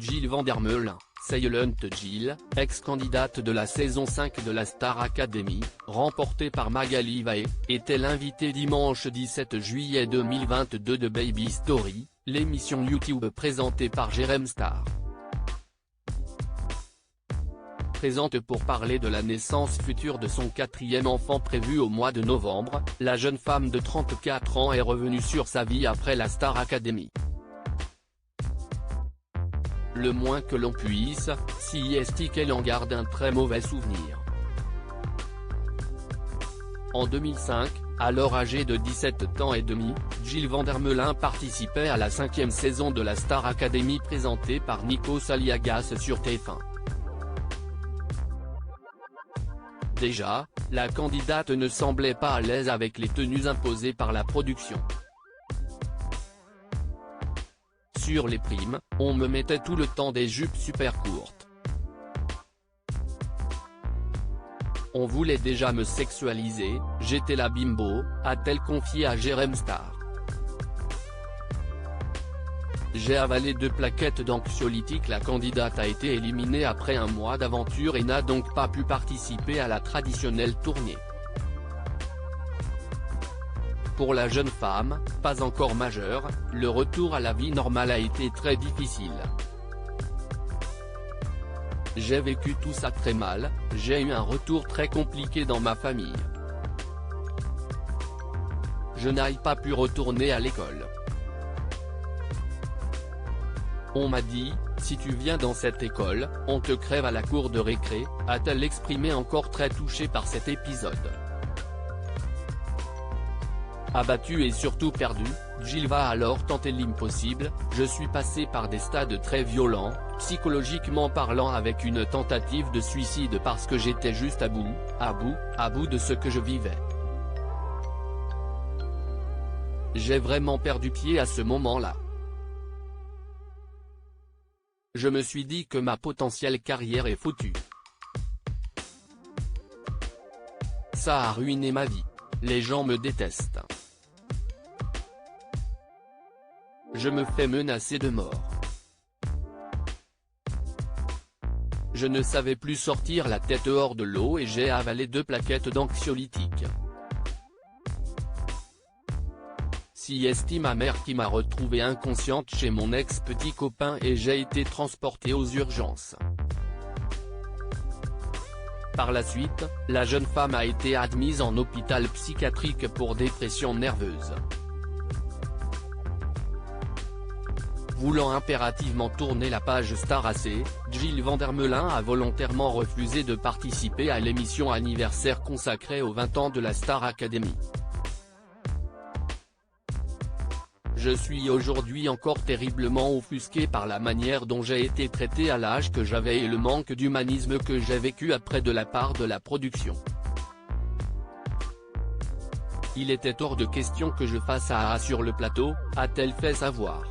Jill Vandermeulen, Silent Jill, ex-candidate de la saison 5 de la Star Academy, remportée par Magali Vahe, était l'invitée dimanche 17 juillet 2022 de Baby Story, l'émission YouTube présentée par Jérém Star. Présente pour parler de la naissance future de son 4e enfant prévu au mois de novembre, la jeune femme de 34 ans est revenue sur sa vie après la Star Academy. Le moins que l'on puisse, si est qu'elle en garde un très mauvais souvenir. En 2005, alors âgée de 17 ans et demi, Jill Vandermeulen participait à la 5e saison de la Star Academy présentée par Nikos Aliagas sur TF1. Déjà, la candidate ne semblait pas à l'aise avec les tenues imposées par la production. Sur les primes, on me mettait tout le temps des jupes super courtes. On voulait déjà me sexualiser, j'étais la bimbo, a-t-elle confié à Jérém Star. J'ai avalé 2 plaquettes d'anxiolytiques. La candidate a été éliminée après un mois d'aventure et n'a donc pas pu participer à la traditionnelle tournée. Pour la jeune femme, pas encore majeure, le retour à la vie normale a été très difficile. J'ai vécu tout ça très mal, j'ai eu un retour très compliqué dans ma famille. Je n'ai pas pu retourner à l'école. On m'a dit, si tu viens dans cette école, on te crève à la cour de récré, a-t-elle exprimé, encore très touchée par cet épisode. Abattue et surtout perdue, Jill va alors tenter l'impossible. Je suis passée par des stades très violents, psychologiquement parlant, avec une tentative de suicide parce que j'étais juste à bout de ce que je vivais. J'ai vraiment perdu pied à ce moment-là. Je me suis dit que ma potentielle carrière est foutue. Ça a ruiné ma vie. Les gens me détestent. Je me fais menacer de mort. Je ne savais plus sortir la tête hors de l'eau et j'ai avalé 2 plaquettes d'anxiolytiques. Si est ma mère qui m'a retrouvée inconsciente chez mon ex-petit copain et j'ai été transportée aux urgences. Par la suite, la jeune femme a été admise en hôpital psychiatrique pour dépression nerveuse. Voulant impérativement tourner la page Star AC, Jill Vandermeulen a volontairement refusé de participer à l'émission anniversaire consacrée aux 20 ans de la Star Academy. Je suis aujourd'hui encore terriblement offusqué par la manière dont j'ai été traité à l'âge que j'avais et le manque d'humanisme que j'ai vécu après de la part de la production. Il était hors de question que je fasse A sur le plateau, a-t-elle fait savoir.